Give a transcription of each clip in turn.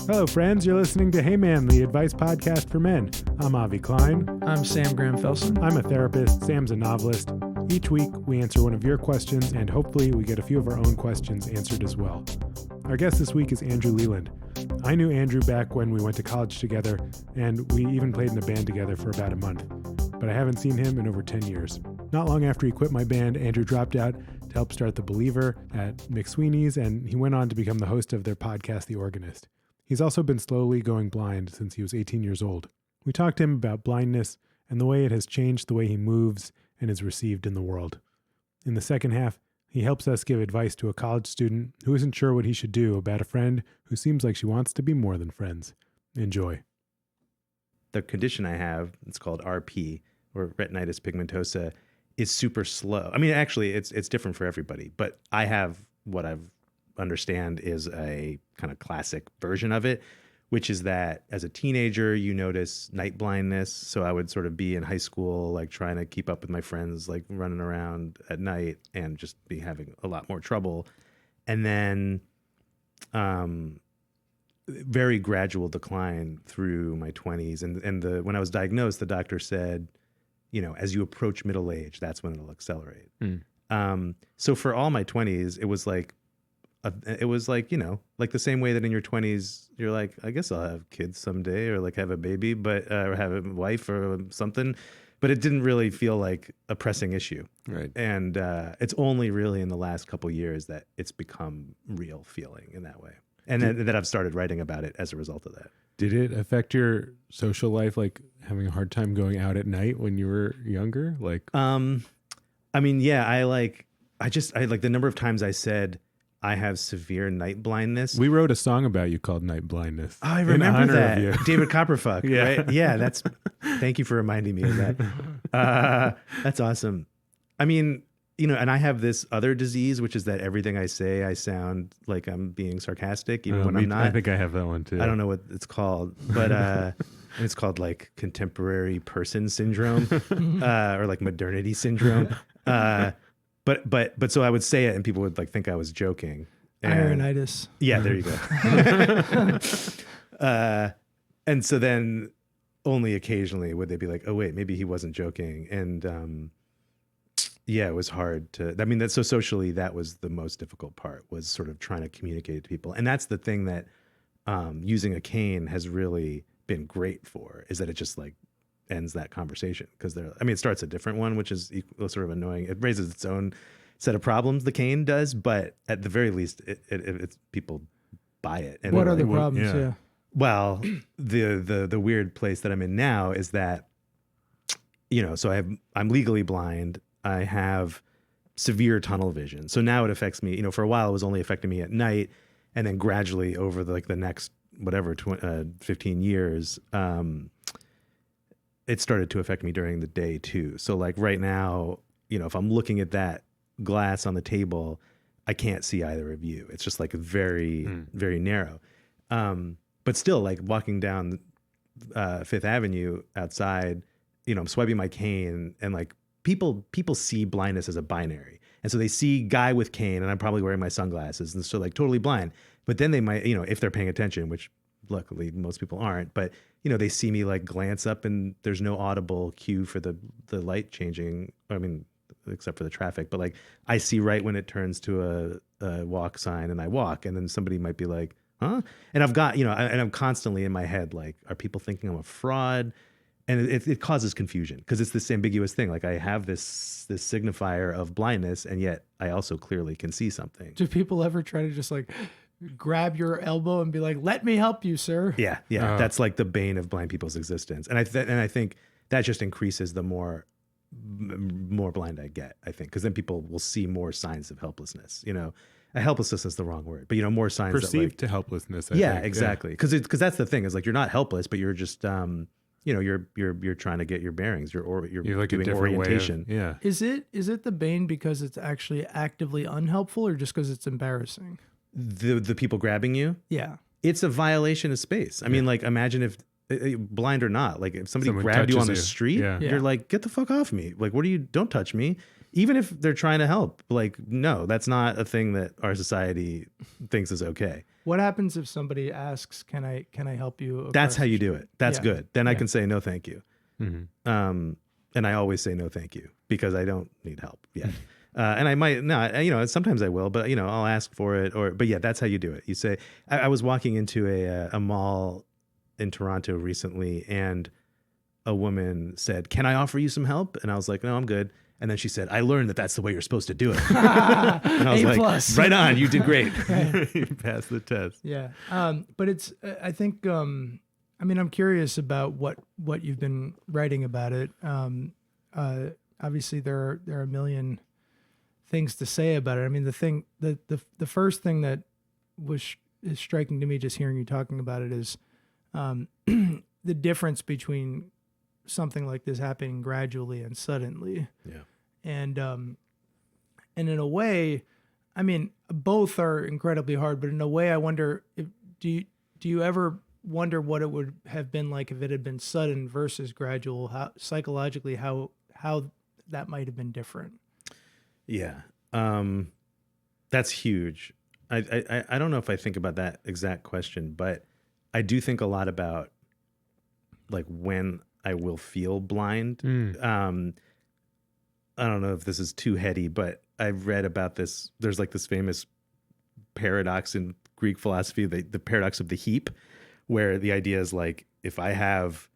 Hello, friends. You're listening to Hey Man, the advice podcast for men. I'm Avi Klein. I'm Sam Graham-Felsen. I'm a therapist. Sam's a novelist. Each week, we answer one of your questions, and hopefully we get a few of our own questions answered as well. Our guest this week is Andrew Leland. I knew Andrew back when we went to college together, and we even played in a band together for about a month. But I haven't seen him in over 10 years. Not long after he quit my band, Andrew dropped out to help start The Believer at McSweeney's, and he went on to become the host of their podcast, The Organist. He's also been slowly going blind since he was 18 years old. We talked to him about blindness and the way it has changed the way he moves and is received in the world. In the second half, he helps us give advice to a college student who isn't sure what he should do about a friend who seems like she wants to be more than friends. Enjoy. The condition I have, it's called RP, or retinitis pigmentosa, is super slow. I mean, actually, it's different for everybody, but I have what I've understand is a kind of classic version of it, which is that as a teenager, you notice night blindness. So I would sort of be in high school, like trying to keep up with my friends, like running around at night and just be having a lot more trouble. And then very gradual decline through my 20s. And when I was diagnosed, the doctor said, you know, as you approach middle age, that's when it'll accelerate. So for all my 20s, it was like, you know, like the same way that in your 20s, you're like, I guess I'll have kids someday, or like have a baby, but or have a wife or something. But it didn't really feel like a pressing issue. Right. And it's only really in the last couple of years that it's become real feeling in that way. And then that I've started writing about it as a result of that. Did it affect your social life, like having a hard time going out at night when you were younger? Like, I mean, yeah, I like the number of times I said, I have severe night blindness. we wrote a song about you called Night Blindness. Oh, I remember honor that. of you. David Copperfuck, Yeah. right? Yeah, thank you for reminding me of that. That's awesome. I mean, you know, and I have this other disease, which is that everything I say, I sound like I'm being sarcastic, even when I'm not. I think I have that one too. I don't know what it's called, but it's called like contemporary person syndrome, or like modernity syndrome. But so I would say it and people would like think I was joking. Ironitis. Yeah, there you go. And so then only occasionally would they be like, oh wait, maybe he wasn't joking. And yeah, it was hard to, I mean, that's so socially, that was the most difficult part, was sort of trying to communicate to people. And that's the thing that using a cane has really been great for, is that it just like ends that conversation, because it starts a different one, which is sort of annoying. It raises its own set of problems, the cane does, but at the very least, it's people buy it. And What are the problems? Yeah. Well, the weird place that I'm in now is that, you know, so I'm legally blind. I have severe tunnel vision. So now it affects me, you know, for a while it was only affecting me at night, and then gradually over the next, whatever, 15 years, it started to affect me during the day too. So like right now, you know, if I'm looking at that glass on the table, I can't see either of you. It's just like very, very narrow. But still, like walking down Fifth Avenue outside, you know, I'm swiping my cane, and like people see blindness as a binary. And so they see guy with cane, and I'm probably wearing my sunglasses, and so like totally blind. But then they might, you know, if they're paying attention, which luckily most people aren't, but you know, they see me like glance up and there's no audible cue for the light changing. I mean, except for the traffic, but like I see right when it turns to a walk sign, and I walk, and then somebody might be like, huh? And I've got, you know, and I'm constantly in my head, like, are people thinking I'm a fraud? And it causes confusion, because it's this ambiguous thing. Like I have this signifier of blindness, and yet I also clearly can see something. Do people ever try to just like grab your elbow and be like, let me help you, sir? Yeah. That's like the bane of blind people's existence. And I think that just increases the more blind I get, I think, because then people will see more signs of helplessness. You know, helplessness is the wrong word, but you know, more signs perceived that, to helplessness. I yeah, think. exactly. Because that's the thing, is like you're not helpless, but you're just you know, you're trying to get your bearings. You're like doing orientation. Yeah. Is it the bane because it's actually actively unhelpful, or just because it's embarrassing? The people grabbing you, Yeah. it's a violation of space. I mean, like imagine if blind or not, like if somebody grabbed you on the street, Yeah. you're like, get the fuck off me. Like, what are you? Don't touch me. even if they're trying to help. Like, no, that's not a thing that our society thinks is okay. What happens if somebody asks, "Can I help you?" That's how you do street?" it. That's Yeah. good. Then I Yeah. can say no, thank you. And I always say no, thank you, because I don't need help yet. And I might not, sometimes I will, but I'll ask for it, but yeah, that's how you do it. You say, I was walking into a mall in Toronto recently, and a woman said, "Can I offer you some help?" And I was like, "No, I'm good." And then she said, "I learned that that's the way you're supposed to do it." And I was A+. "Right on, you did great." You passed the test. Yeah. But it's, I think, I'm curious about what you've been writing about it. Obviously there are a million things to say about it. I mean, the first thing that is striking to me just hearing you talking about it is, the difference between something like this happening gradually and suddenly. Yeah. And in a way, I mean, both are incredibly hard, but in a way I wonder do you ever wonder what it would have been like if it had been sudden versus gradual, how psychologically how that might have been different? Yeah. That's huge. I don't know if I think about that exact question, but I do think a lot about like when I will feel blind. I don't know if this is too heady, but I've read about this. There's like this famous paradox in Greek philosophy, the paradox of the heap, where the idea is like, if I have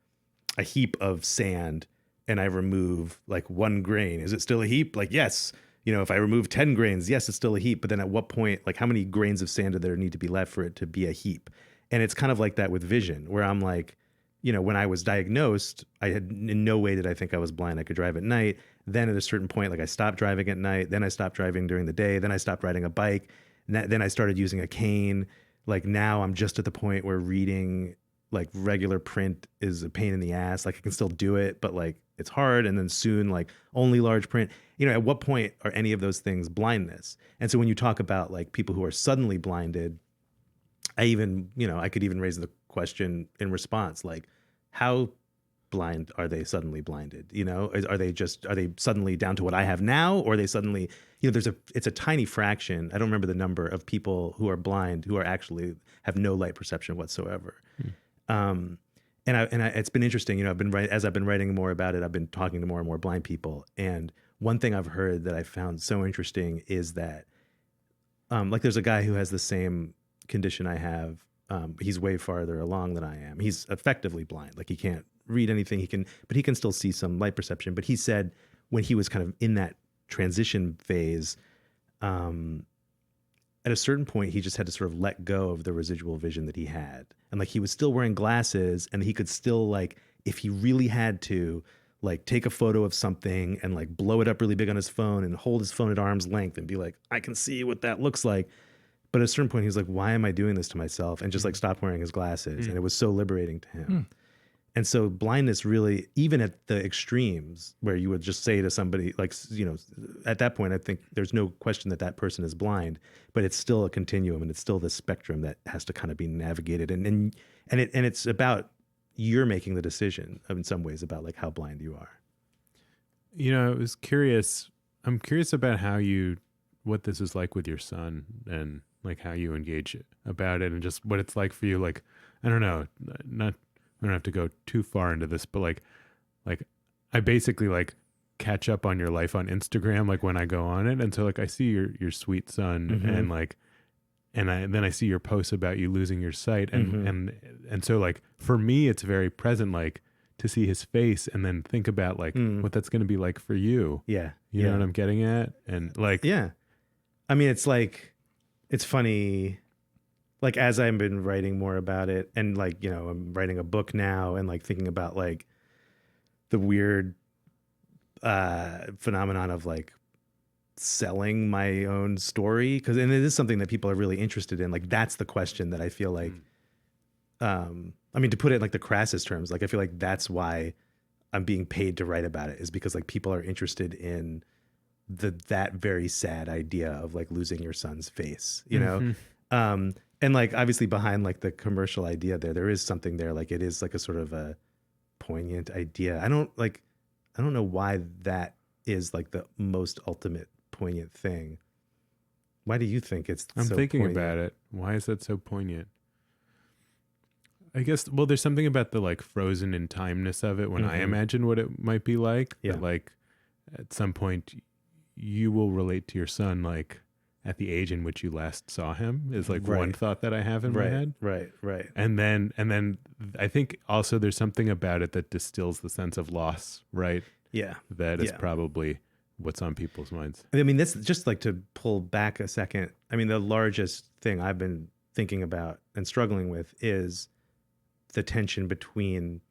a heap of sand and I remove like 1 grain, is it still a heap? Like, yes. If I remove 10 grains, yes, it's still a heap. But then at what point, like how many grains of sand do there need to be left for it to be a heap? And it's kind of like that with vision, where I'm like, when I was diagnosed, I had in no way did I think I was blind. I could drive at night. Then at a certain point, like I stopped driving at night. Then I stopped driving during the day. Then I stopped riding a bike. Then I started using a cane. Like now I'm just at the point where reading like regular print is a pain in the ass. Like I can still do it, but like it's hard. And then soon, like only large print. At what point are any of those things blindness? And so when you talk about like people who are suddenly blinded, I could even raise the question in response, like how blind are they suddenly blinded? Are they suddenly down to what I have now? Or are they suddenly, it's a tiny fraction. I don't remember the number of people who are blind who are actually have no light perception whatsoever. And it's been interesting, as I've been writing more about it, I've been talking to more and more blind people. And one thing I've heard that I found so interesting is that, like there's a guy who has the same condition I have. He's way farther along than I am. He's effectively blind. Like he can't read anything. But he can still see some light perception. But he said when he was kind of in that transition phase, at a certain point, he just had to sort of let go of the residual vision that he had. And like he was still wearing glasses, and he could still, like, if he really had to, like take a photo of something and like blow it up really big on his phone and hold his phone at arm's length and be like, I can see what that looks like. But at a certain point, he was like, why am I doing this to myself? And just like stopped wearing his glasses. And it was so liberating to him. And so blindness really, even at the extremes where you would just say to somebody, like, at that point, I think there's no question that person is blind, but it's still a continuum, and it's still this spectrum that has to kind of be navigated. And it's about you're making the decision in some ways about like how blind you are. I was curious. I'm curious about what this is like with your son, and like how you engage about it, and just what it's like for you. Like, I don't know, I don't have to go too far into this, but like I basically like catch up on your life on Instagram, like when I go on it. And so like I see your sweet son, and like, then I see your posts about you losing your sight. And so like, for me, it's very present, like to see his face and then think about like what that's going to be like for you. Yeah. You know what I'm getting at? And like, yeah, I mean, it's like, it's funny. Like as I've been writing more about it, and like, I'm writing a book now, and like thinking about like the weird phenomenon of like selling my own story. And it is something that people are really interested in. Like that's the question that I feel like, I mean, to put it in like the crassest terms, like I feel like that's why I'm being paid to write about it, is because like people are interested in that very sad idea of like losing your son's face, and like obviously behind like the commercial idea there is something there. Like it is like a sort of a poignant idea. I don't know why that is like the most ultimate poignant thing. Why do you think it's I'm so thinking poignant? about it. Why is that so poignant? I guess, well, there's something about the like frozen in timeness of it when I imagine what it might be like. Yeah. That like at some point you will relate to your son like at the age in which you last saw him is like one thought that I have in my head. Right. And then I think also there's something about it that distills the sense of loss, right? Yeah. That is probably what's on people's minds. I mean, this just like to pull back a second. I mean, the largest thing I've been thinking about and struggling with is the tension between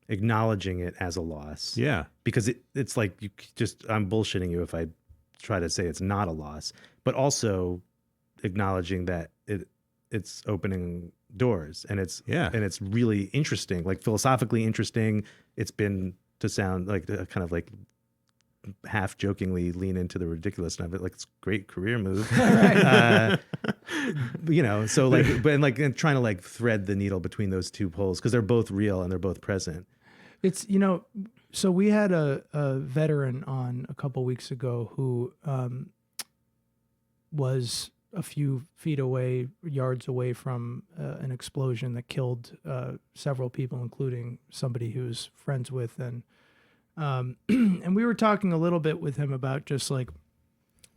acknowledging it as a loss. Yeah. Because it's like I'm bullshitting you if I try to say it's not a loss, but also acknowledging that it's opening doors and it's really interesting, like philosophically interesting. It's been, to sound like kind of like half jokingly lean into the ridiculousness of it, like it's a great career move. So like, but like and trying to like thread the needle between those two poles because they're both real and they're both present. It's, so we had a veteran on a couple weeks ago who was a few feet away, yards away from an explosion that killed several people, including somebody he was friends with. And we were talking a little bit with him about just like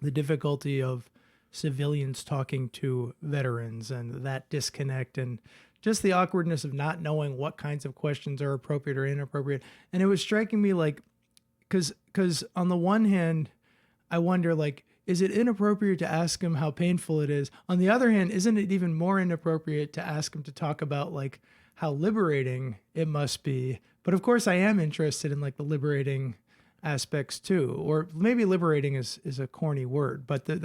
the difficulty of civilians talking to veterans and that disconnect and just the awkwardness of not knowing what kinds of questions are appropriate or inappropriate. And it was striking me like, because on the one hand, I wonder like, is it inappropriate to ask him how painful it is? On the other hand, isn't it even more inappropriate to ask him to talk about like how liberating it must be? But of course I am interested in like the liberating aspects too, or maybe liberating is a corny word, but the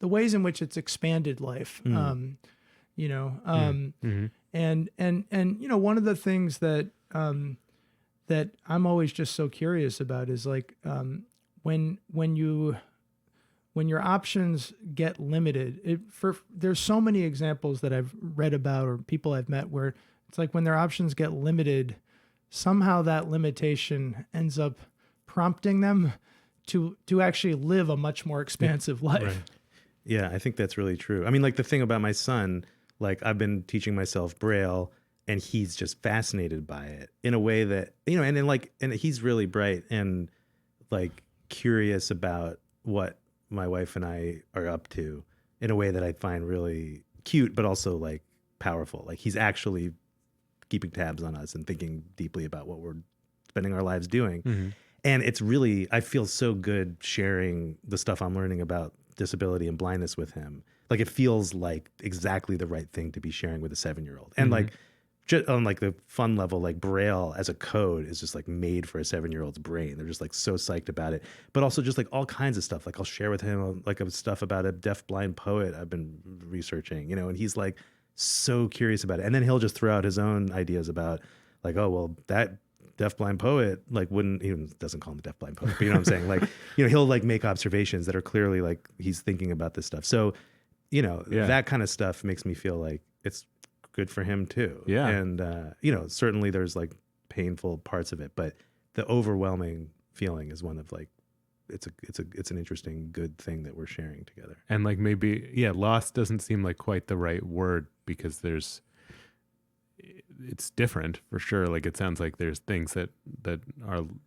ways in which it's expanded life, and one of the things that that I'm always just so curious about is like when your options get limited. There's so many examples that I've read about or people I've met where it's like when their options get limited, somehow that limitation ends up prompting them to actually live a much more expansive life. Right. Yeah, I think that's really true. I mean, like the thing about my son, like I've been teaching myself Braille and he's just fascinated by it in a way that, and he's really bright and like curious about what my wife and I are up to in a way that I find really cute, but also like powerful. Like he's actually keeping tabs on us and thinking deeply about what we're spending our lives doing. Mm-hmm. And it's really, I feel so good sharing the stuff I'm learning about disability and blindness with him. Like it feels like exactly the right thing to be sharing with a 7-year-old. And like just on like the fun level, like Braille as a code is just like made for a 7-year-old's brain. They're just like so psyched about it, but also just like all kinds of stuff. Like I'll share with him like stuff about a deaf blind poet I've been researching, and he's like so curious about it. And then he'll just throw out his own ideas about like, oh, well, that deaf blind poet like wouldn't, even doesn't call him a deaf blind poet, but you know what I'm saying? Like, he'll like make observations that are clearly like he's thinking about this stuff. So, that kind of stuff makes me feel like it's good for him too. Yeah. And, certainly there's like painful parts of it, but the overwhelming feeling is one of like, it's an interesting, good thing that we're sharing together. And like maybe, loss doesn't seem like quite the right word because it's different for sure. Like it sounds like there's things that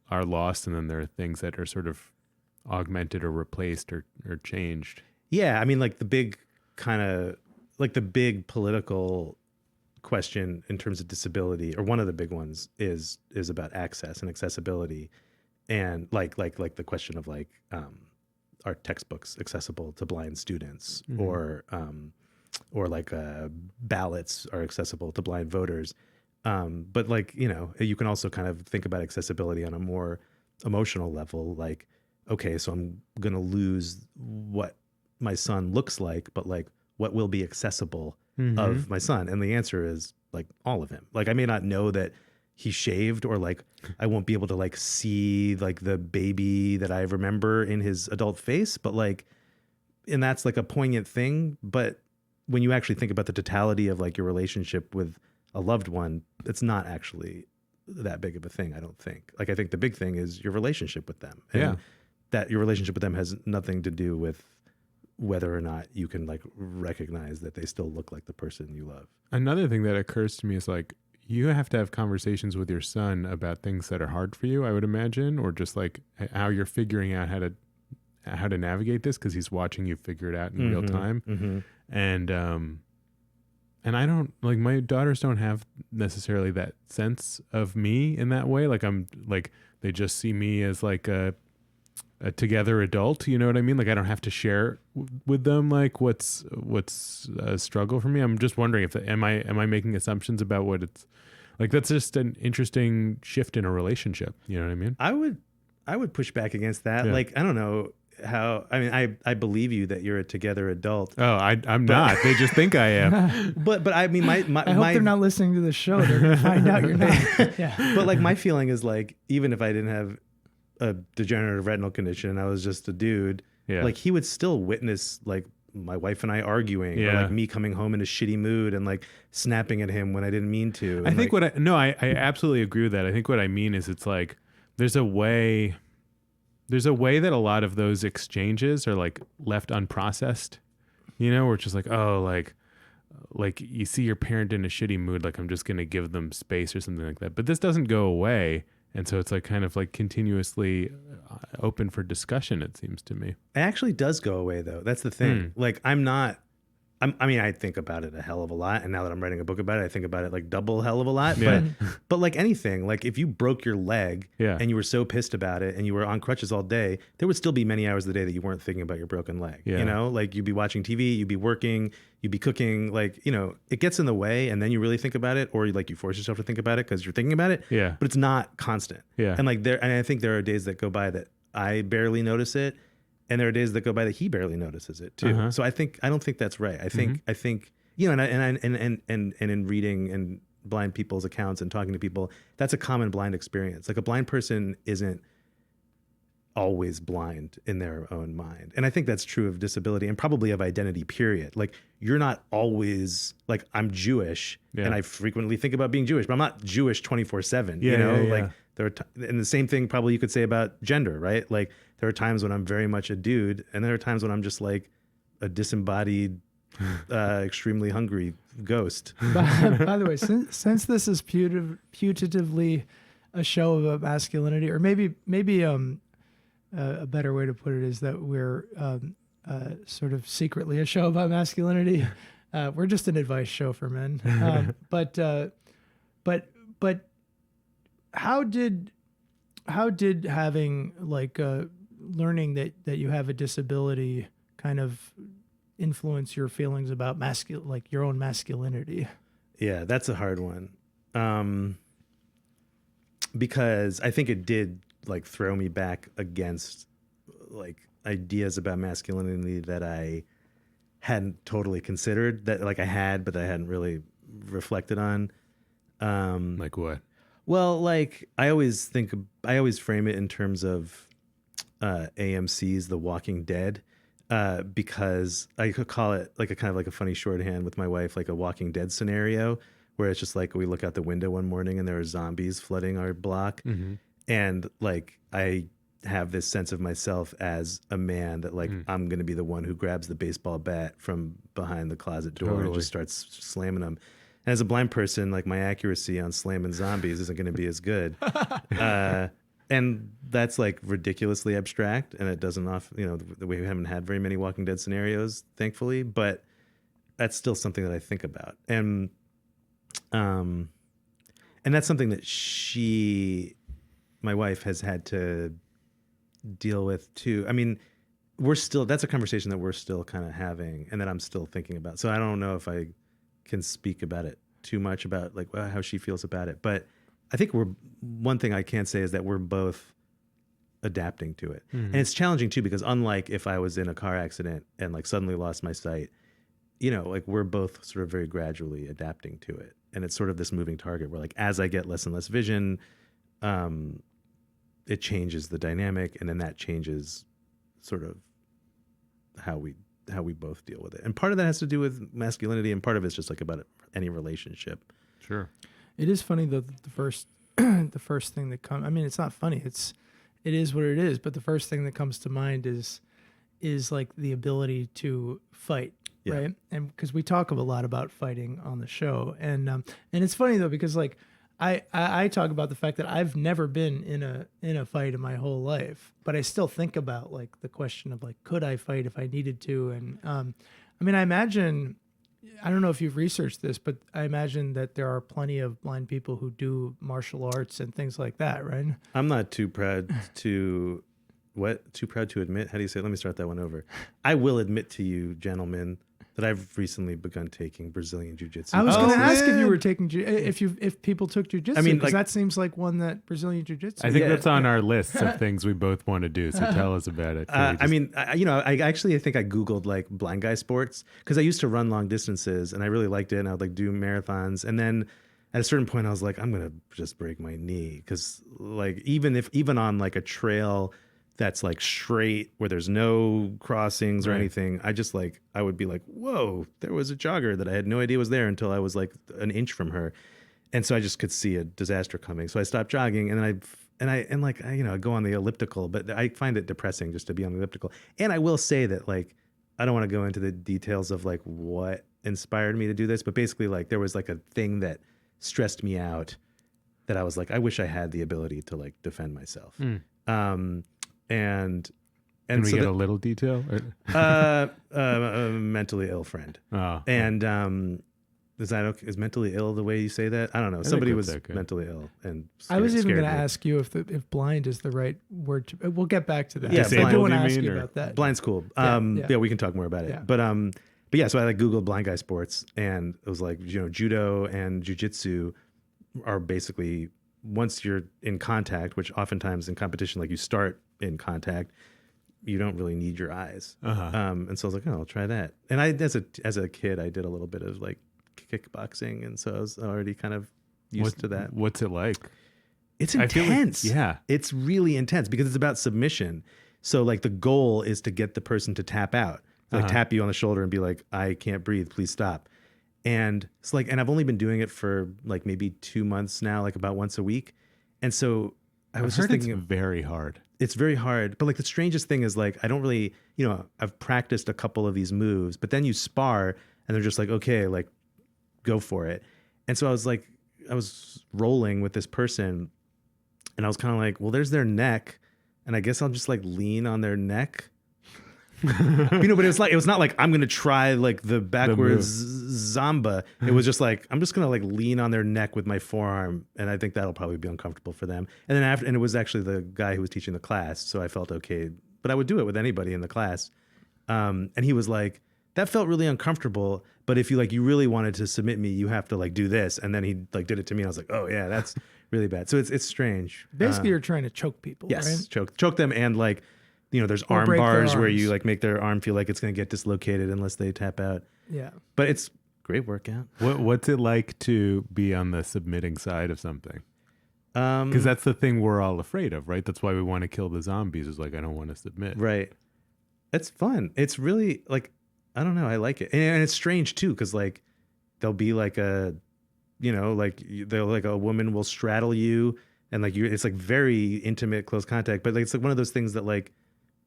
are lost, and then there are things that are sort of augmented or replaced or changed. Yeah. I mean, like the big political question in terms of disability, or one of the big ones is about access and accessibility. And like the question of like, are textbooks accessible to blind students, or like ballots are accessible to blind voters. But like, you can also kind of think about accessibility on a more emotional level. Like, okay, so I'm going to lose what my son looks like, but like what will be accessible of my son? And the answer is like all of him. Like I may not know that he shaved, or like I won't be able to like see like the baby that I remember in his adult face, but like, and that's like a poignant thing. But when you actually think about the totality of like your relationship with a loved one, it's not actually that big of a thing, I don't think. Like, I think the big thing is your relationship with them. And Yeah. that your relationship with them has nothing to do with whether or not you can like recognize that they still look like the person you love. Another thing that occurs to me is like, you have to have conversations with your son about things that are hard for you, I would imagine, or just like how you're figuring out how to navigate this, because he's watching you figure it out in real time. Mm-hmm. And I don't like, my daughters don't have necessarily that sense of me in that way. Like I'm like, they just see me as like a together adult, you know what I mean? Like I don't have to share with them like what's a struggle for me. I'm just wondering if am I making assumptions about what it's like. That's just an interesting shift in a relationship. You know what I mean? I would push back against that. Yeah. Like, I don't know how, I mean, I believe you that you're a together adult. Oh, I'm not. They just think I am. But I mean, my I hope they're not listening to the show. They're going to find out you're not. Yeah. But like my feeling is like, even if I didn't have a degenerative retinal condition and I was just a dude, Yeah. like he would still witness like my wife and I arguing, or Yeah. like me coming home in a shitty mood and like snapping at him when I didn't mean to. I And, think like, I absolutely agree with that. I think what I mean is it's like there's a way that a lot of those exchanges are like left unprocessed, you know, where it's just like, oh, like you see your parent in a shitty mood, like I'm just going to give them space or something like that. But this doesn't go away. And so it's like kind of like continuously open for discussion, it seems to me. it actually does go away though. That's the thing. Like I mean, I think about it a hell of a lot. And now that I'm writing a book about it, I think about it like double hell of a lot. Yeah. But like anything, like if you broke your leg Yeah. and you were so pissed about it and you were on crutches all day, there would still be many hours of the day that you weren't thinking about your broken leg. Yeah. You know, like you'd be watching TV, you'd be working, you'd be cooking, like, you know, it gets in the way and then you really think about it, or like you force yourself to think about it because you're thinking about it. Yeah. But it's not constant. Yeah. And like and I think there are days that go by that I barely notice it. And there are days that go by that he barely notices it too. Uh-huh. So I don't think that's right. I think you know, and in reading and blind people's accounts and talking to people, that's a common blind experience. Like a blind person isn't always blind in their own mind. And I think that's true of disability and probably of identity, period. Like you're not always like, I'm Jewish and I frequently think about being Jewish, but I'm not Jewish 24/7, you know, like there are, and the same thing probably you could say about gender, right? Like there are times when I'm very much a dude and there are times when I'm just like a disembodied, extremely hungry ghost. By the way, since this is putatively a show about masculinity, or maybe a better way to put it is that we're sort of secretly a show about masculinity. We're just an advice show for men. But how did having like learning that you have a disability kind of influence your feelings about like your own masculinity? Yeah, that's a hard one. Because I think it did like throw me back against like ideas about masculinity that I hadn't totally considered, that like I had, but that I hadn't really reflected on. Like what? Well, like I always frame it in terms of AMC's The Walking Dead. Because I could call it like a kind of like a funny shorthand with my wife, like a Walking Dead scenario, where it's just like we look out the window one morning and there are zombies flooding our block. Mm-hmm. And like I have this sense of myself as a man that like I'm going to be the one who grabs the baseball bat from behind the closet door and just starts slamming them. And as a blind person, like my accuracy on slamming zombies isn't going to be as good. And that's like ridiculously abstract, and it doesn't we haven't had very many Walking Dead scenarios, thankfully, but that's still something that I think about. And that's something that my wife has had to deal with too. I mean, that's a conversation that we're still kind of having and that I'm still thinking about. So I don't know if I can speak about it too much about like how she feels about it, but I think one thing I can say is that we're both adapting to it. Mm-hmm. And it's challenging too, because unlike if I was in a car accident and like suddenly lost my sight, you know, like we're both sort of very gradually adapting to it. And it's sort of this moving target where like, as I get less and less vision, it changes the dynamic, and then that changes sort of how we both deal with it. And part of that has to do with masculinity, and part of it's just like about any relationship. Sure. It is funny though that the first the first thing that comes. I mean, it's not funny. It is what it is. But the first thing that comes to mind is like the ability to fight, right? And because we talk a lot about fighting on the show, and it's funny though because like I talk about the fact that I've never been in a fight in my whole life, but I still think about like the question of like, could I fight if I needed to? And I mean, I imagine, I don't know if you've researched this, but I imagine that there are plenty of blind people who do martial arts and things like that, right? I'm not too proud to too proud to admit. How do you say it? Let me start that one over. I will admit to you, gentlemen, that I've recently begun taking Brazilian Jiu-Jitsu. I was going to ask if you were taking if people took Jiu-Jitsu. I mean, because like, that seems like one that Brazilian Jiu-Jitsu. I think that's on our list of things we both want to do. So tell us about it. I mean, I think I Googled like blind guy sports because I used to run long distances and I really liked it. And I would like do marathons. And then at a certain point I was like, I'm going to just break my knee. Because like, even on like a trail that's like straight where there's no crossings or anything, I would be like, whoa, there was a jogger that I had no idea was there until I was like an inch from her. And so I just could see a disaster coming. So I stopped jogging and I go on the elliptical, but I find it depressing just to be on the elliptical. And I will say that like, I don't want to go into the details of like what inspired me to do this, but basically like there was like a thing that stressed me out that I was like, I wish I had the ability to like defend myself. And Can we so get a little detail? a mentally ill friend. Oh, And is that okay? Is mentally ill the way you say that? I don't know. Somebody was okay. mentally ill, and I was even going to ask you if blind is the right word. We'll get back to that. Yeah, I do want to you ask mean, you or- about that. Blind's cool. Yeah. We can talk more about it. Yeah. But yeah. So I like Googled blind guy sports, and it was like judo and jiu-jitsu are basically once you're in contact, which oftentimes in competition, like you start in contact, you don't really need your eyes. And so I was like, oh, I'll try that. And I, as a kid, I did a little bit of like kickboxing, and so I was already kind of used to that. What's it like? It's I feel like- intense. yeah. It's really intense because it's about submission. So like the goal is to get the person to tap out, like tap you on the shoulder and be like, I can't breathe, please stop. And it's like, and I've only been doing it for like maybe 2 months now, like about once a week. And so I was just thinking, it's very hard. it's very hard. But like the strangest thing is like, I don't really, I've practiced a couple of these moves, but then you spar and they're just like, okay, like go for it. And so I was rolling with this person and I was kind of like, well, there's their neck. And I guess I'll just like lean on their neck. But it was not like I'm going to try like the backwards Zamba. It was just like, I'm just going to like lean on their neck with my forearm. And I think that'll probably be uncomfortable for them. And then and it was actually the guy who was teaching the class. So I felt okay, but I would do it with anybody in the class. And he was like, that felt really uncomfortable. But if you really wanted to submit me, you have to like do this. And then he like did it to me. And I was like, oh yeah, that's really bad. So it's strange. Basically, you're trying to choke people, Yes. right? Choke them. And like, there's Or arm break their bars where arms. you like make their arm feel like it's going to get dislocated unless they tap out. Yeah. But it's great workout. What's it like to be on the submitting side of something? Um, Because that's the thing we're all afraid of, right? That's why we want to kill the zombies. Is like, I don't want to submit. Right. It's fun. It's really like, I don't know. I like it. And it's strange too. Cause like there'll be like a woman will straddle you and like it's like very intimate, close contact. But like, it's like one of those things that like,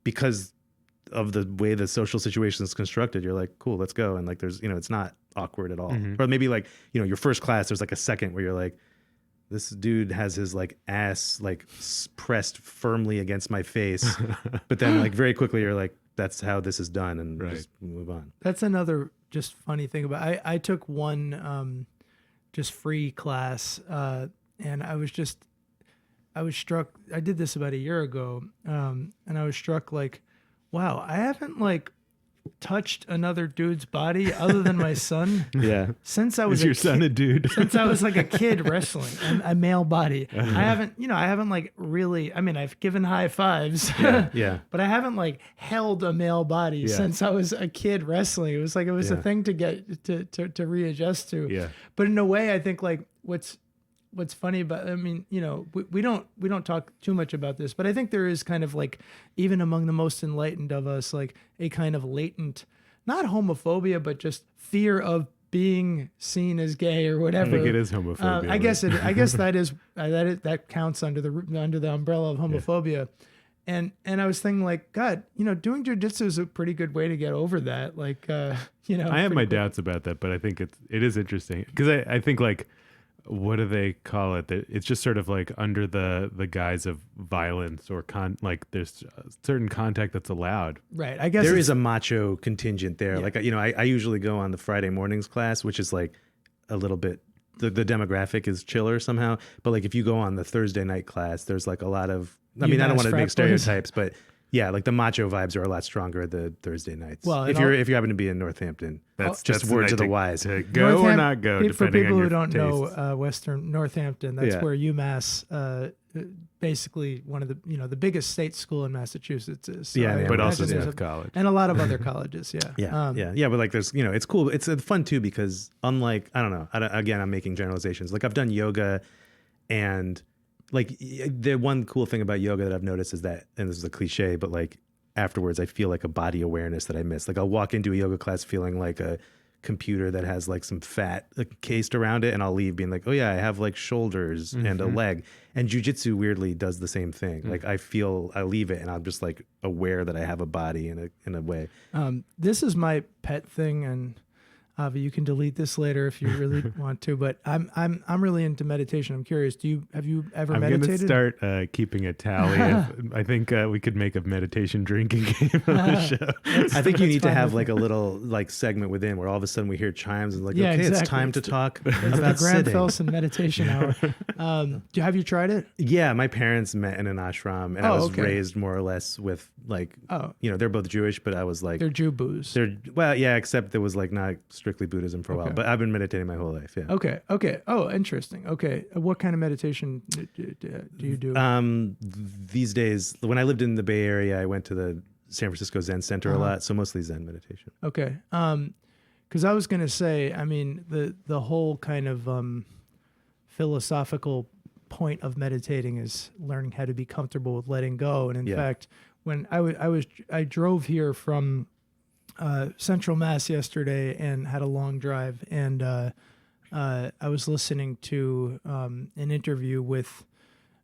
because of the way the social situation is constructed, you're like, cool, let's go. And like, there's, it's not awkward at all. Or maybe like, your first class, there's like a second where you're like, this dude has his like ass like pressed firmly against my face. But then like very quickly you're like, that's how this is done. And just move on. That's another just funny thing about I took one just free class and I was struck. I did this about a year ago, and I was struck like, wow, I haven't like touched another dude's body other than my son. Yeah. Since I was Is your son a dude? since I was like a kid wrestling a male body. I haven't like really. I mean, I've given high fives. Yeah. But I haven't like held a male body since I was a kid wrestling. It was a thing to get to readjust to. Yeah. But in a way, I think like what's funny about, I mean, we don't talk too much about this, but I think there is kind of like, even among the most enlightened of us, like a kind of latent, not homophobia, but just fear of being seen as gay or whatever. I think it is homophobia. I guess that counts under the umbrella of homophobia. And I was thinking like, God, doing jujitsu is a pretty good way to get over that. Like, I have my doubts about that, but I think it is interesting because I think like, what do they call it? It's just sort of like under the guise of violence or like there's a certain contact that's allowed. Right. I guess there is a macho contingent there. Yeah. Like, I usually go on the Friday mornings class, which is like a little bit, the demographic is chiller somehow. But like if you go on the Thursday night class, there's like a lot of, I don't want to make stereotypes, but yeah, like the macho vibes are a lot stronger the Thursday nights. Well, if you happen to be in Northampton, that's just words of the wise. To go or not go, for depending people on your who don't tastes. know Western Northampton, that's where UMass, basically one of the the biggest state school in Massachusetts is. So Yeah, but also imagine there's Smith College. and a lot of other colleges. Yeah. Yeah. But like, there's, it's cool. It's fun too because unlike, I don't know. Again, I'm making generalizations. Like I've done yoga, and like the one cool thing about yoga that I've noticed is that, and this is a cliche, but like afterwards I feel like a body awareness that I miss. Like I'll walk into a yoga class feeling like a computer that has like some fat cased around it, and I'll leave being like, oh yeah, I have like shoulders and a leg. And jujitsu weirdly does the same thing. Like I leave it and I'm just like aware that I have a body in a way. This is my pet thing, and Avi, you can delete this later if you really want to. But I'm really into meditation. I'm curious. Have you ever meditated? I'm going to start keeping a tally. I think we could make a meditation drinking game on the show. I think you need to have like a little like segment within where all of a sudden we hear chimes and like, okay, exactly. it's time to talk It's about the Graham sitting. Felsen meditation hour. Have you tried it? Yeah, my parents met in an ashram, and I was raised more or less with like, they're both Jewish, but I was like, they're Jew boos. Except there was like not strictly Buddhism for a while, but I've been meditating my whole life. Yeah. Okay. Oh, interesting. Okay. What kind of meditation do you do? These days, when I lived in the Bay Area, I went to the San Francisco Zen Center a lot, so mostly Zen meditation. Okay. Because I was going to say, I mean, the whole kind of philosophical point of meditating is learning how to be comfortable with letting go. And in fact, when I drove here from Central Mass yesterday and had a long drive, and I was listening to an interview with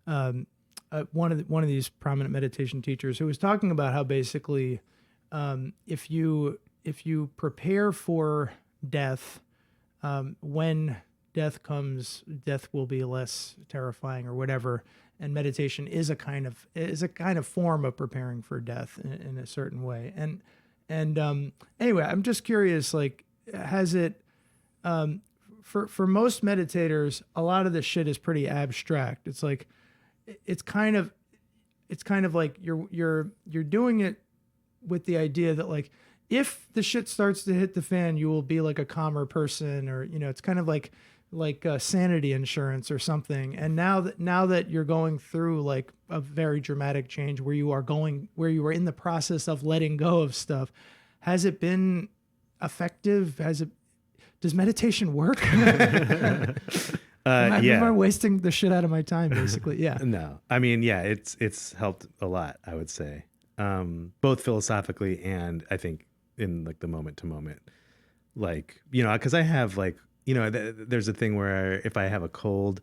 one of these prominent meditation teachers who was talking about how basically if you prepare for death, when death comes, death will be less terrifying or whatever. And meditation is a kind of form of preparing for death in a certain way. And anyway, I'm just curious, like, has it, for most meditators, a lot of this shit is pretty abstract. It's like, it's kind of like you're doing it with the idea that like, if the shit starts to hit the fan, you will be like a calmer person, or, it's kind of like sanity insurance or something. And now that you're going through like a very dramatic change where you are in the process of letting go of stuff, has it been effective? Does meditation work? Am I wasting the shit out of my time, basically? Yeah. No, I mean, yeah, it's helped a lot, I would say, both philosophically and I think in like the moment to moment, like, because I have like, there's a thing where if I have a cold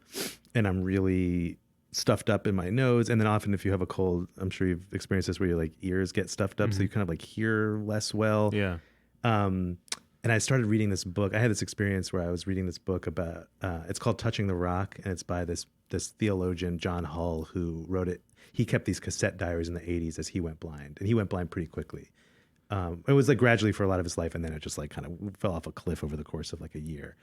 and I'm really stuffed up in my nose, and then often if you have a cold, I'm sure you've experienced this where your like ears get stuffed up, so you kind of like hear less well. Yeah. And I started reading this book. I had this experience where I was reading this book about, it's called Touching the Rock, and it's by this theologian, John Hull, who wrote it. He kept these cassette diaries in the 80s as he went blind, and he went blind pretty quickly. It was like gradually for a lot of his life, and then it just like kind of fell off a cliff over the course of like a year.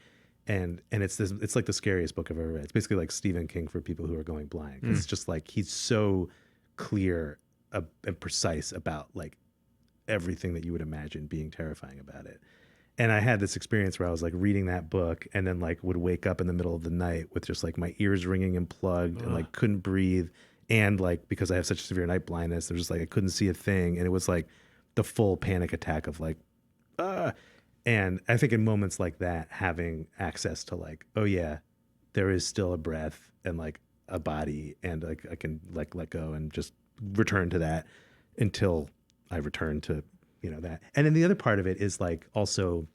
And it's like the scariest book I've ever read. It's basically like Stephen King for people who are going blind. It's just like he's so clear and precise about like everything that you would imagine being terrifying about it. And I had this experience where I was like reading that book and then like would wake up in the middle of the night with just like my ears ringing and plugged and like couldn't breathe. And like, because I have such severe night blindness, there's just like, I couldn't see a thing. And it was like the full panic attack of like, And I think in moments like that, having access to like, oh yeah, there is still a breath and like a body, and like I can like let go and just return to that until I return to, that. And then the other part of it is like also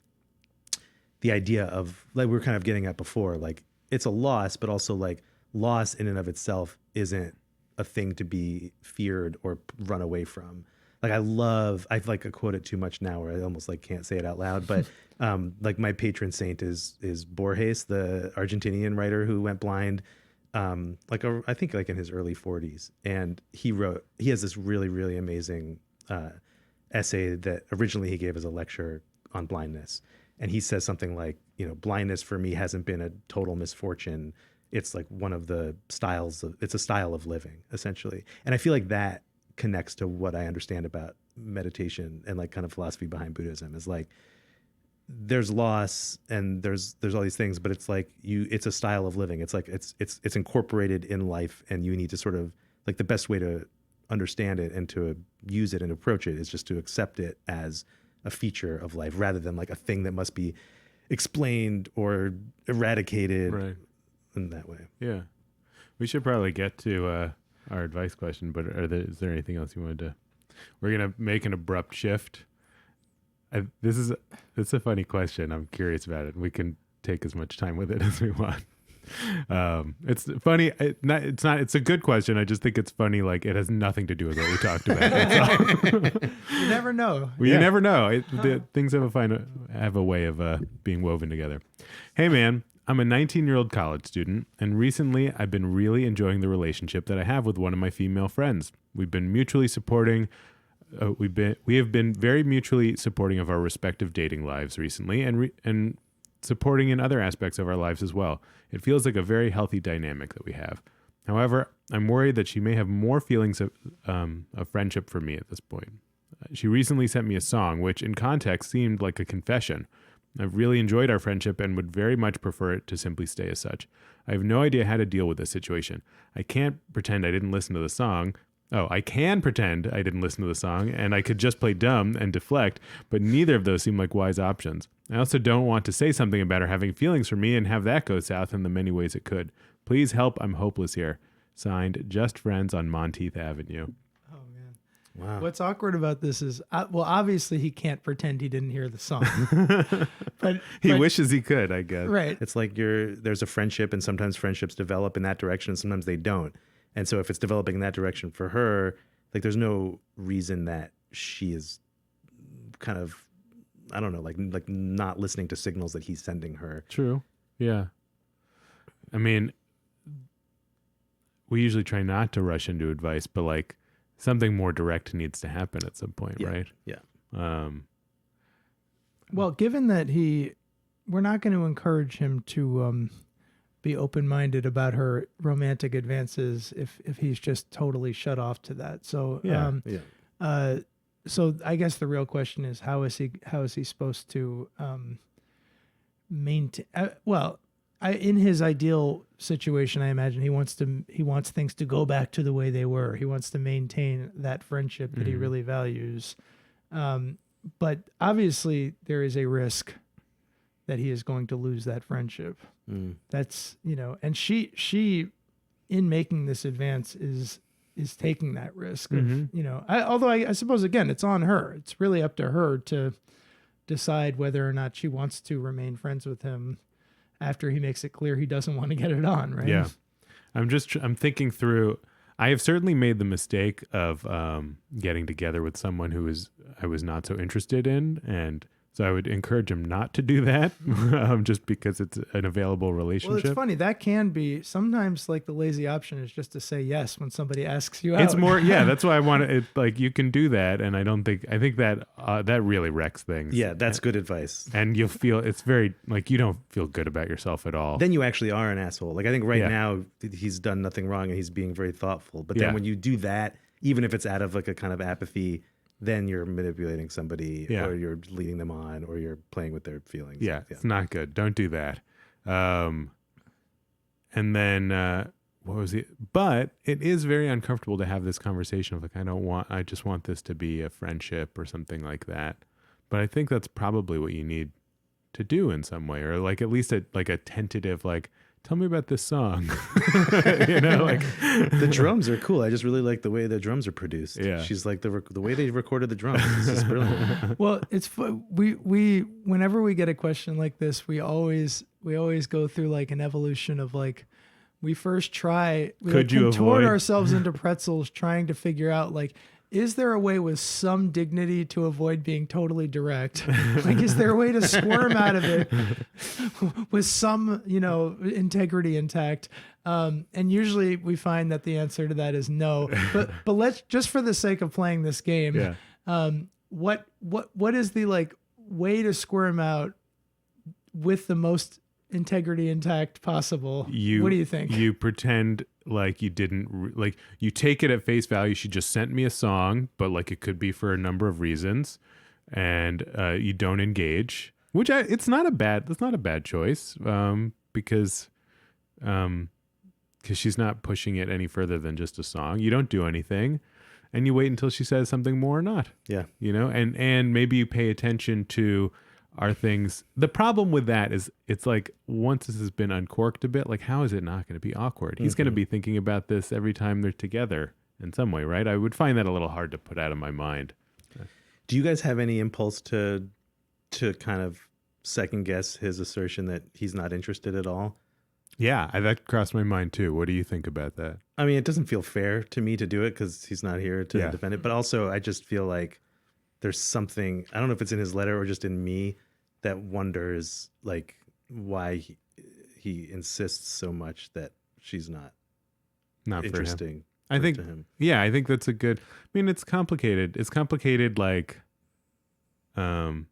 the idea of, like we were kind of getting at before, like it's a loss, but also like loss in and of itself isn't a thing to be feared or run away from. Like I've like I quote it too much now where I almost like can't say it out loud, but like my patron saint is Borges, the Argentinian writer who went blind I think like in his early 40s, and he has this really, really amazing essay that originally he gave as a lecture on blindness. And he says something like, blindness for me hasn't been a total misfortune. It's like one of the it's a style of living, essentially. And I feel like that connects to what I understand about meditation and like kind of philosophy behind Buddhism, is like there's loss and there's all these things, but it's like it's a style of living. It's like it's incorporated in life, and you need to sort of like, the best way to understand it and to use it and approach it is just to accept it as a feature of life, rather than like a thing that must be explained or eradicated in that way. Yeah. We should probably get to our advice question, but is there anything else you wanted to? We're going to make an abrupt shift. It's a funny question. I'm curious about it. We can take as much time with it as we want. It's funny. It's a good question. I just think it's funny. Like, it has nothing to do with what we talked about. That's all. You never know. Well, you never know. Things have a way of being woven together. Hey, man. I'm a 19-year-old college student, and recently I've been really enjoying the relationship that I have with one of my female friends. We've been mutually supporting. We have been very mutually supporting of our respective dating lives recently, and supporting in other aspects of our lives as well. It feels like a very healthy dynamic that we have. However, I'm worried that she may have more feelings of friendship for me at this point. She recently sent me a song, which in context seemed like a confession. I've really enjoyed our friendship and would very much prefer it to simply stay as such. I have no idea how to deal with this situation. I can't pretend I didn't listen to the song. I can pretend I didn't listen to the song, and I could just play dumb and deflect, but neither of those seem like wise options. I also don't want to say something about her having feelings for me and have that go south in the many ways it could. Please help, I'm hopeless here. Signed, Just Friends on Monteith Avenue. Oh, man. Wow. What's awkward about this is, obviously he can't pretend he didn't hear the song. but he wishes he could, I guess. Right. It's like there's a friendship, and sometimes friendships develop in that direction, and sometimes they don't. And so if it's developing in that direction for her, like there's no reason that she is kind of, I don't know, like not listening to signals that he's sending her. True. Yeah. I mean, we usually try not to rush into advice, but like something more direct needs to happen at some point, right? Yeah. Well, given that we're not going to encourage him to be open-minded about her romantic advances if he's just totally shut off to that. So so I guess the real question is, how is he supposed to maintain? In his ideal situation, I imagine he wants things to go back to the way they were. He wants to maintain that friendship that he really values. But obviously, there is a risk that he is going to lose that friendship. That's, and she in making this advance is taking that risk of, although I suppose, again, it's on her. It's really up to her to decide whether or not she wants to remain friends with him after he makes it clear he doesn't want to get it on, right? Yeah. I'm thinking through, I have certainly made the mistake of getting together with someone I was not so interested in, and so I would encourage him not to do that, just because it's an available relationship. Well, it's funny. That can be sometimes, like, the lazy option is just to say yes when somebody asks you out. It's more, yeah. That's why I want it. Like, you can do that, and I think that that really wrecks things. Yeah, that's good advice. And you'll feel it's very like you don't feel good about yourself at all. Then you actually are an asshole. Like, I think now he's done nothing wrong and he's being very thoughtful. But then when you do that, even if it's out of like a kind of apathy, then you're manipulating somebody, or you're leading them on, or you're playing with their feelings. Yeah, it's not good. Don't do that. And then what was it? But it is very uncomfortable to have this conversation of like, I just want this to be a friendship or something like that. But I think that's probably what you need to do in some way, or like at least a tentative, like, tell me about this song. You know, like the drums are cool. I just really like the way the drums are produced. Yeah. She's like the way they recorded the drums. This is brilliant. Well, it's we whenever we get a question like this, we always go through like an evolution of like, we first try, we Could you contort avoid? ourselves into pretzels trying to figure out like, is there a way with some dignity to avoid being totally direct? Like, is there a way to squirm out of it with some, integrity intact? And usually we find that the answer to that is no. But let's, just for the sake of playing this game, Yeah. what is the like way to squirm out with the most integrity intact possible? What do you think? You pretend like you didn't like, you take it at face value. She just sent me a song, but like it could be for a number of reasons, and you don't engage, which that's not a bad choice, because she's not pushing it any further than just a song. You don't do anything, and you wait until she says something more or not. Yeah. And maybe you pay attention to, are things, the problem with that is it's like, once this has been uncorked a bit, like how is it not going to be awkward? He's going to be thinking about this every time they're together in some way, right? I would find that a little hard to put out of my mind. Do you guys have any impulse to kind of second guess his assertion that he's not interested at all? Yeah, that crossed my mind too. What do you think about that? I mean, it doesn't feel fair to me to do it because he's not here to defend it. But also, I just feel like there's something, I don't know if it's in his letter or just in me, that wonders like why he insists so much that she's not interesting. For him. I think, to him. Yeah, I think that's a good, I mean, it's complicated. It's complicated. Like, I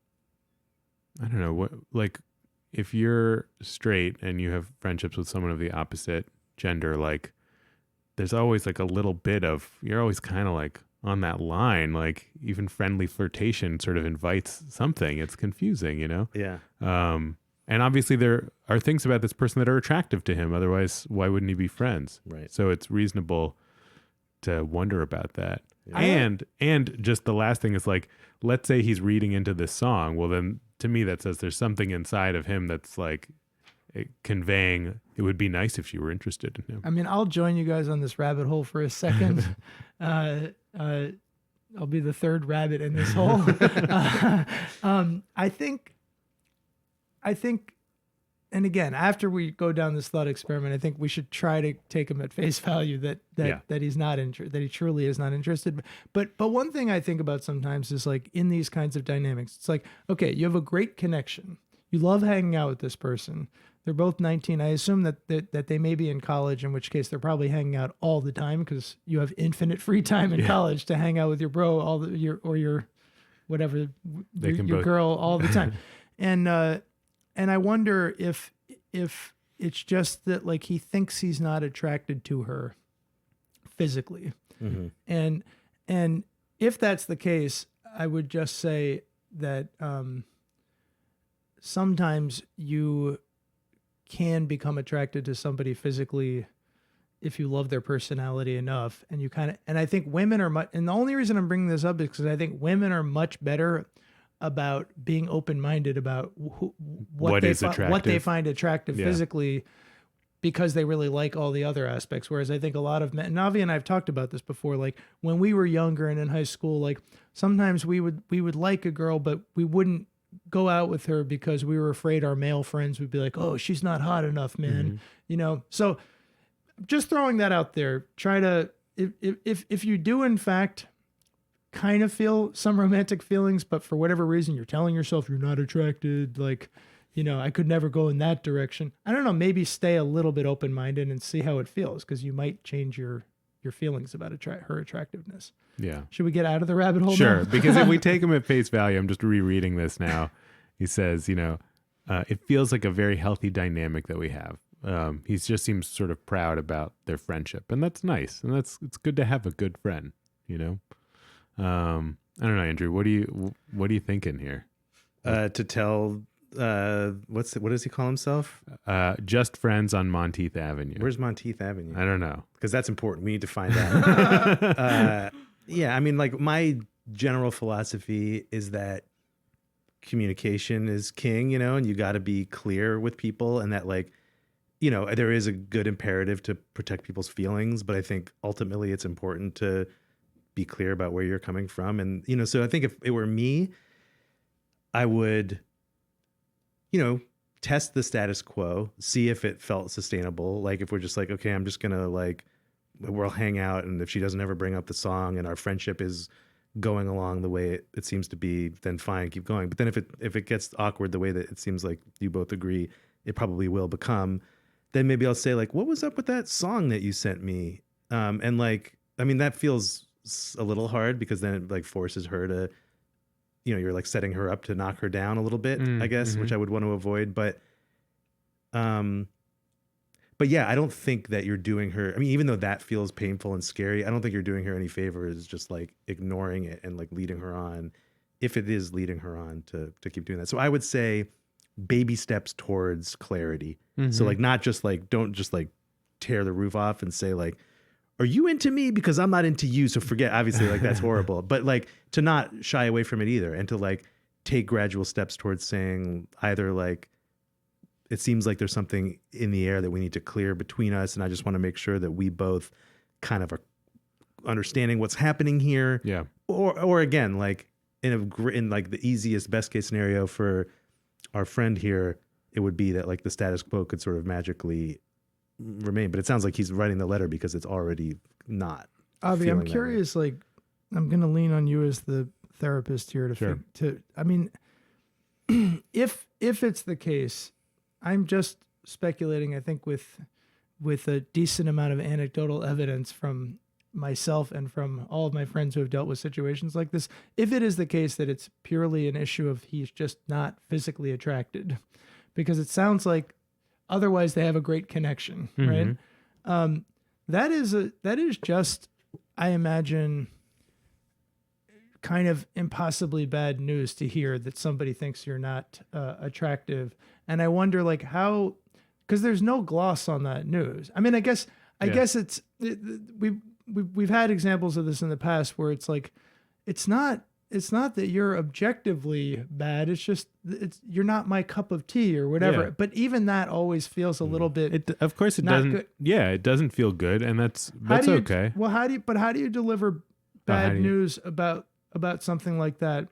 don't know what, like if you're straight and you have friendships with someone of the opposite gender, like there's always like a little bit of, you're always kind of like on that line, like even friendly flirtation sort of invites something. It's confusing, Yeah. And obviously there are things about this person that are attractive to him. Otherwise, why wouldn't he be friends? Right. So it's reasonable to wonder about that. Yeah. And just the last thing is like, let's say he's reading into this song. Well, then to me, that says there's something inside of him that's like conveying, it would be nice if you were interested in him. I mean, I'll join you guys on this rabbit hole for a second. I'll be the third rabbit in this hole. I think, and again, after we go down this thought experiment, I think we should try to take him at face value that he's not interested, that he truly is not interested. But one thing I think about sometimes is like in these kinds of dynamics, it's like, okay, you have a great connection. You love hanging out with this person. They're both 19. I assume that they may be in college, in which case they're probably hanging out all the time because you have infinite free time in college to hang out with your bro your whatever, your girl all the time. And I wonder if it's just that like he thinks he's not attracted to her physically. Mm-hmm. And if that's the case, I would just say that sometimes you can become attracted to somebody physically if you love their personality enough, and you kind of, and I think women are and the only reason I'm bringing this up is because I think women are much better about being open-minded about what they find attractive physically, because they really like all the other aspects. Whereas I think a lot of men, Navi and I have talked about this before, like when we were younger and in high school, like sometimes we would like a girl, but we wouldn't go out with her because we were afraid our male friends would be like, oh, she's not hot enough, man. Mm-hmm. So just throwing that out there, try to, if you do in fact kind of feel some romantic feelings, but for whatever reason you're telling yourself you're not attracted, like, I could never go in that direction. I don't know, maybe stay a little bit open-minded and see how it feels, because you might change your feelings about her attractiveness. Yeah. Should we get out of the rabbit hole? Sure. Now? Because if we take him at face value, I'm just rereading this now. He says, it feels like a very healthy dynamic that we have. He just seems sort of proud about their friendship, and that's nice. And it's good to have a good friend, I don't know, Andrew, what are you thinking here? To tell, what does he call himself? Just friends on Monteith Avenue. Where's Monteith Avenue? I don't know. Because that's important. We need to find out. Yeah, I mean, like my general philosophy is that communication is king, and you got to be clear with people, and that like you know, there is a good imperative to protect people's feelings, but I think ultimately it's important to be clear about where you're coming from. And, you know, so I think if it were me, I would, you know, test the status quo, see if it felt sustainable. Like if we're just like, okay, I'm just going to like, we'll hang out. And if she doesn't ever bring up the song and our friendship is going along the way it seems to be, then fine, keep going. But then if it gets awkward the way that it seems like you both agree it probably will become, then maybe I'll say like, what was up with that song that you sent me? And like, I mean, that feels a little hard because then it like forces her to, you know, you're like setting her up to knock her down a little bit, I guess, which I would want to avoid. But yeah, I don't think that you're doing her, I mean, even though that feels painful and scary, I don't think you're doing her any favors just like ignoring it and like leading her on, if it is leading her on to keep doing that. So I would say baby steps towards clarity. So like, not just like, don't just like tear the roof off and say like, are you into me because I'm not into you? So forget, obviously like that's horrible, but like to not shy away from it either. And to like take gradual steps towards saying either like, it seems like there's something in the air that we need to clear between us. And I just want to make sure that we both kind of are understanding what's happening here. Yeah. Or again, like in like the easiest, best case scenario for our friend here, it would be that like the status quo could sort of magically remain. But it sounds like he's writing the letter because it's already not. Avi, I'm curious, like, I'm going to lean on you as the therapist here I mean, if it's the case, I'm just speculating, I think with a decent amount of anecdotal evidence from myself and from all of my friends who have dealt with situations like this, if it is the case that it's purely an issue of he's just not physically attracted, because it sounds like otherwise they have a great connection, right? That is just, I imagine, kind of impossibly bad news to hear that somebody thinks you're not attractive. And I wonder like how, because there's no gloss on that news. I mean, I guess we've had examples of this in the past where it's like, it's not that you're objectively bad. It's just, you're not my cup of tea or whatever. Yeah. But even that always feels a little bit. Of course it doesn't. Good. Yeah. It doesn't feel good. And that's okay. Well, how do you deliver bad news about something like that?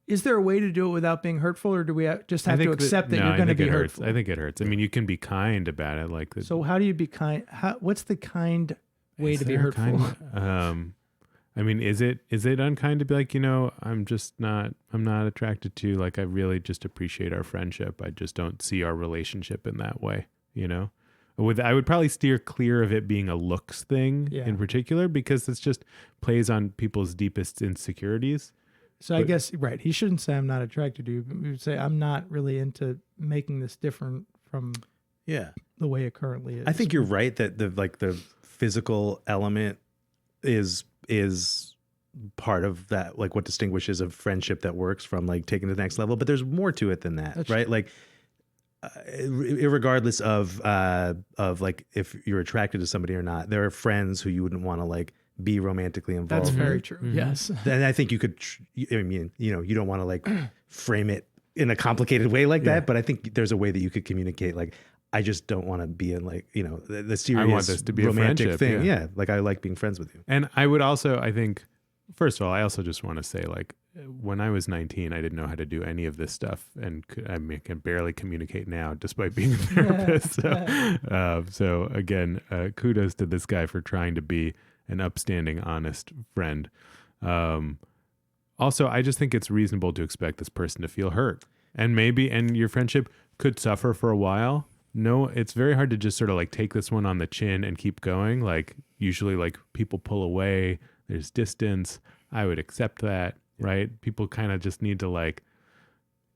Is there a way to do it without being hurtful, or do we just have to accept that you're going to be hurtful? I think it hurts. I mean, you can be kind about it. Like, so how do you be kind? What's the kind way to be hurtful? I mean, is it unkind to be like, you know, I'm not attracted to you. Like, I really just appreciate our friendship. I just don't see our relationship in that way, you know? I would probably steer clear of it being a looks thing in particular, because it's just plays on people's deepest insecurities. So I guess, right, he shouldn't say I'm not attracted to you, but we would say I'm not really into making this different from the way it currently is. I think you're right that the physical element is part of that, like what distinguishes a friendship that works from like taking to the next level. But there's more to it than that, that's right? True. Like, regardless of like if you're attracted to somebody or not, there are friends who you wouldn't want to like be romantically involved. That's very true. Yes. And I think you could, I mean, you know, you don't want to like frame it in a complicated way like that, but I think there's a way that you could communicate like, I just don't want to be in like, you know, the serious I want this to be romantic a thing. Yeah. Like I like being friends with you. And I would also, I think, first of all, I also just want to say like, when I was 19, I didn't know how to do any of this stuff, and I can barely communicate now, despite being a therapist. So again, kudos to this guy for trying to be an upstanding, honest friend. Also, I just think it's reasonable to expect this person to feel hurt, and your friendship could suffer for a while. No, it's very hard to just sort of like take this one on the chin and keep going. Like usually, like people pull away. There's distance. I would accept that. Right? People kind of just need to like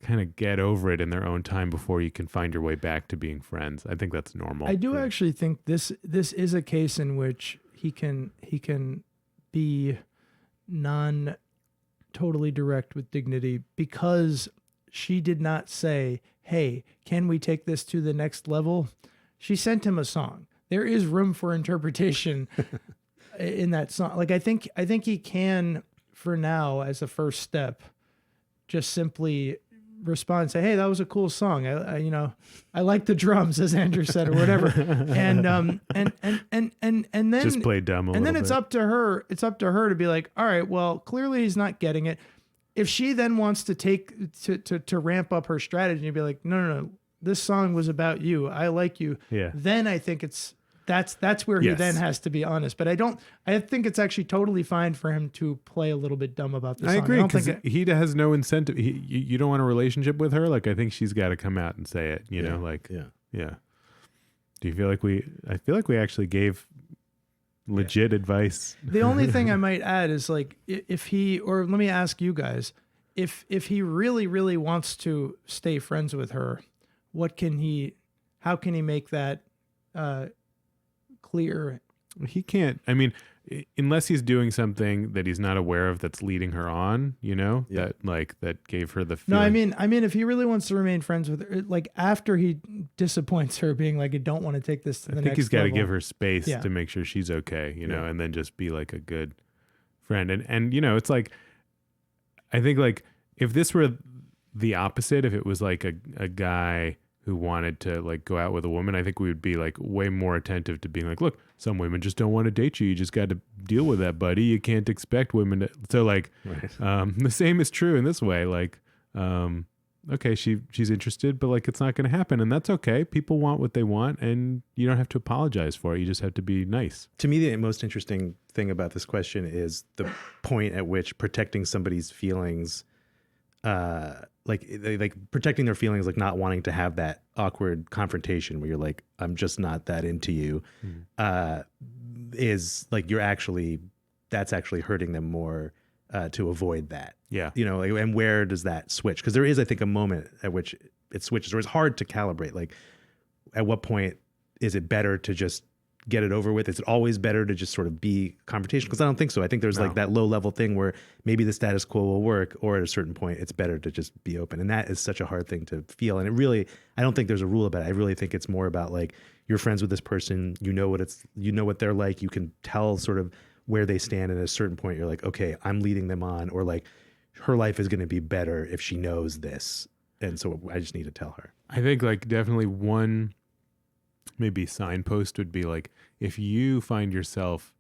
kind of get over it in their own time before you can find your way back to being friends. I think that's normal. I do actually think this is a case in which he can be totally direct with dignity, because she did not say, "Hey, can we take this to the next level?" She sent him a song. There is room for interpretation in that song. Like I think he can, for now, as a first step, just simply respond and say, "Hey, that was a cool song. I like the drums," as Andrew said, or whatever. And then Just play dumb a and then little it's bit. up to her. It's up to her to be like, all right, well, clearly he's not getting it. If she then wants to to ramp up her strategy and be like, no, this song was about you. I like you. Yeah. Then I think that's where he Yes. then has to be honest. But I think it's actually totally fine for him to play a little bit dumb about this I song. agree, don't because think he has no incentive. You don't want a relationship with her. Like, I think she's got to come out and say it, you know, like, yeah. Do you feel like I feel like we actually gave legit advice. the only thing I might add is like if he, or let me ask you guys, if he really, really wants to stay friends with her, how can he make that clear? He can't, I mean, unless he's doing something that he's not aware of that's leading her on, you know, that gave her the feeling. No, I mean, if he really wants to remain friends with her, like after he disappoints her, being like, I don't want to take this to the next level. I think he's got to give her space Yeah. to make sure she's okay, you know, and then just be like a good friend. And you know, it's like, I think like if this were the opposite, if it was like a guy who wanted to like go out with a woman, I think we would be like way more attentive to being like, look, some women just don't want to date you. You just got to deal with that, buddy. You can't expect women to. So like, the same is true in this way. Like, okay, she's interested, but like, it's not going to happen, and that's okay. People want what they want, and you don't have to apologize for it. You just have to be nice. To me, the most interesting thing about this question is the point at which protecting somebody's feelings, like protecting their feelings, like not wanting to have that awkward confrontation where you're like, I'm just not that into you, is like that's actually hurting them more to avoid that. Yeah. You know, like, and where does that switch? Because there is, I think, a moment at which it switches, or it's hard to calibrate. Like, at what point is it better to just get it over with? Is it always better to just sort of be confrontational? Because I don't think so. I think there's like that low level thing where maybe the status quo will work, or at a certain point it's better to just be open. And that is such a hard thing to feel. And it really, I don't think there's a rule about it. I really think it's more about like, you're friends with this person, you know what they're like, you can tell sort of where they stand, and at a certain point you're like, okay, I'm leading them on, or like her life is going to be better if she knows this, and so I just need to tell her. I think like definitely one maybe signpost would be like, if you find yourself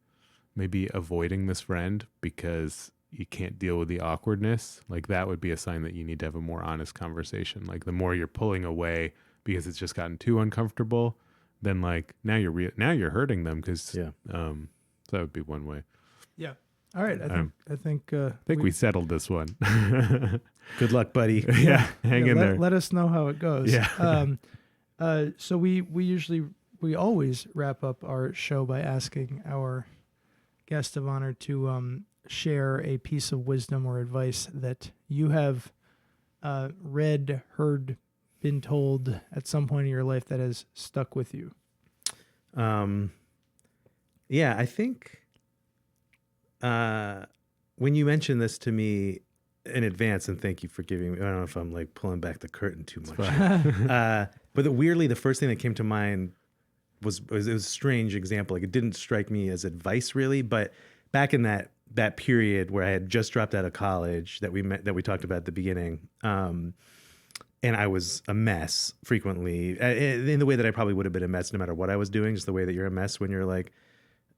maybe avoiding this friend because you can't deal with the awkwardness, like that would be a sign that you need to have a more honest conversation. Like the more you're pulling away because it's just gotten too uncomfortable, then like now you're hurting them, because so that would be one way. Yeah. All right. I think we settled this one. Good luck, buddy. Yeah, hang in there. Let us know how it goes. Yeah. So we always wrap up our show by asking our guest of honor to share a piece of wisdom or advice that you have read, heard, been told at some point in your life that has stuck with you. Yeah, I think when you mentioned this to me in advance, and thank you for giving me, I don't know if I'm like pulling back the curtain too much. But weirdly, the first thing that came to mind was it was a strange example. Like, it didn't strike me as advice really, but back in that period where I had just dropped out of college that we talked about at the beginning, and I was a mess frequently in the way that I probably would have been a mess no matter what I was doing, just the way that you're a mess when you're like,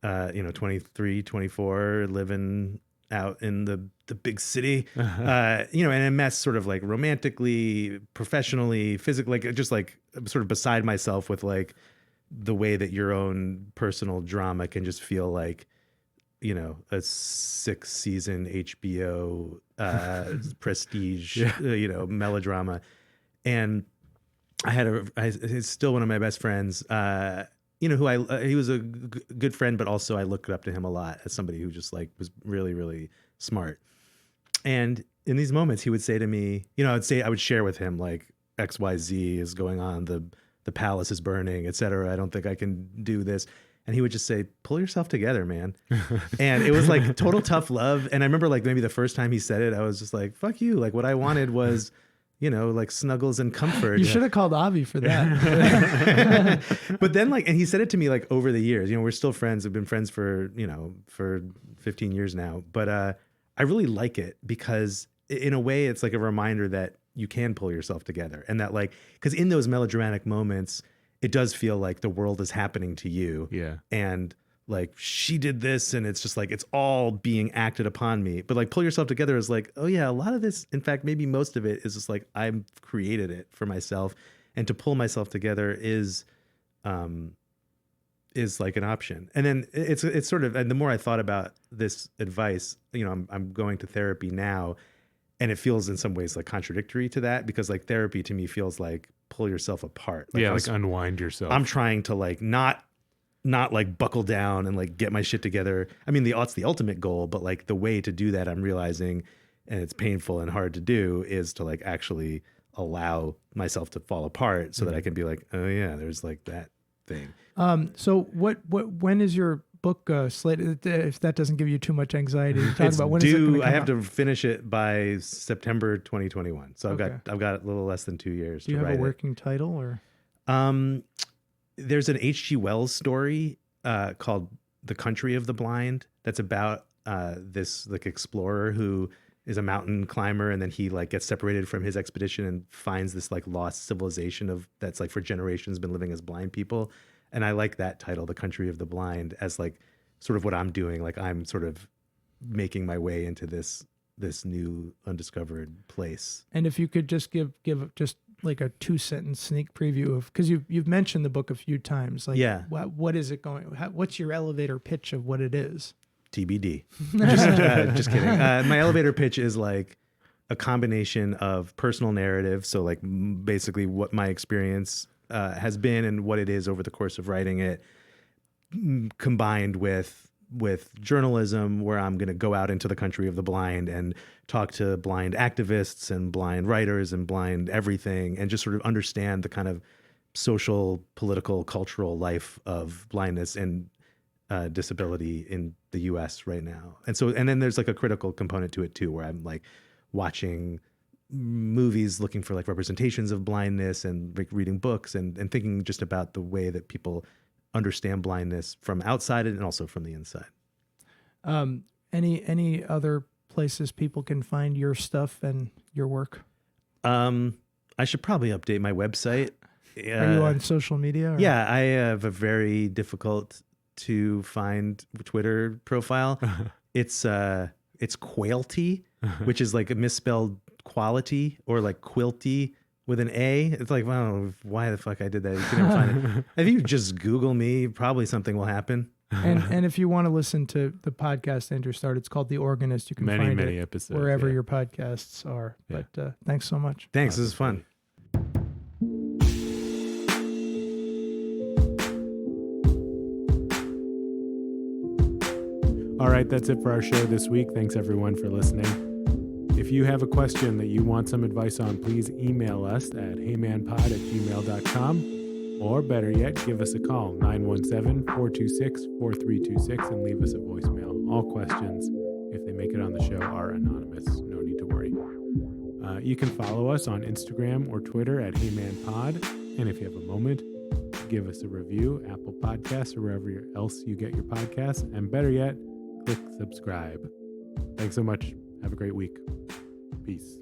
23, 24, living out in the big city, and a mess sort of like romantically, professionally, physically, like just like sort of beside myself with like the way that your own personal drama can just feel like, a 6-season HBO prestige, melodrama. And he's still one of my best friends, who he was a good friend, but also I looked up to him a lot as somebody who just like was really, really smart. And in these moments, he would say to me, I would share with him like XYZ is going on, the palace is burning, etc. I don't think I can do this. And he would just say, pull yourself together, man. And it was like total tough love. And I remember like maybe the first time he said it, I was just like, fuck you. Like what I wanted was, like snuggles and comfort. You should have called Avi for that. But then and he said it to me like over the years, we're still friends. We've been friends for 15 years now. But I really like it because in a way it's like a reminder that you can pull yourself together. And that like, because in those melodramatic moments, it does feel like the world is happening to you. Yeah. And like, she did this, and it's just like, it's all being acted upon me. But like, pull yourself together is like, oh yeah, a lot of this, in fact, maybe most of it is just like, I've created it for myself. And to pull myself together is like an option. And then it's sort of, and the more I thought about this advice, you know, I'm going to therapy now, and it feels in some ways like contradictory to that, because like therapy to me feels like pull yourself apart. Like, like unwind yourself. I'm trying to like not like buckle down and like get my shit together. I mean, it's the ultimate goal, but like the way to do that, I'm realizing, and it's painful and hard to do, is to like actually allow myself to fall apart so that I can be like, oh yeah, there's like that thing. So when is your book slated? If that doesn't give you too much anxiety to talk about, when is it gonna come I have out? to finish it by September 2021. So Okay. I've got a little less than 2 years Do you to have write a working title or? it. There's an H.G. Wells story called The Country of the Blind that's about this like explorer who is a mountain climber, and then he like gets separated from his expedition and finds this like lost civilization that's like for generations been living as blind people. And I like that title, The Country of the Blind, as like sort of what I'm doing. Like I'm sort of making my way into this new undiscovered place. And if you could just give just like a 2-sentence sneak preview of, because you've mentioned the book a few times. Like, Yeah. what is it going? What's your elevator pitch of what it is? TBD. Just kidding. My elevator pitch is like a combination of personal narrative. So like basically what my experience has been and what it is over the course of writing it, combined with journalism, where I'm going to go out into the country of the blind and talk to blind activists and blind writers and blind everything, and just sort of understand the kind of social, political, cultural life of blindness and disability in the US right now. And then there's like a critical component to it too, where I'm like watching movies looking for like representations of blindness, and like reading books and thinking just about the way that people understand blindness from outside it and also from the inside. Any other places people can find your stuff and your work? I should probably update my website. Are you on social media? Or? Yeah, I have a very difficult to find Twitter profile. It's Quailty, which is like a misspelled quality, or like quilty with an A. It's like, I don't know why the fuck I did that. You can never find it. If you just Google me, probably something will happen. And if you want to listen to the podcast Andrew started, it's called The Organist. You can find many it episodes wherever your podcasts are. Yeah. But thanks so much. Thanks. This is fun. All right, that's it for our show this week. Thanks everyone for listening. If you have a question that you want some advice on, please email us at heymanpod@gmail.com, or better yet, give us a call, 917-426-4326, and leave us a voicemail. All questions, if they make it on the show, are anonymous. No need to worry. You can follow us on Instagram or Twitter at heymanpod, and if you have a moment, give us a review, Apple Podcasts, or wherever else you get your podcasts, and better yet, click subscribe. Thanks so much. Have a great week. Peace.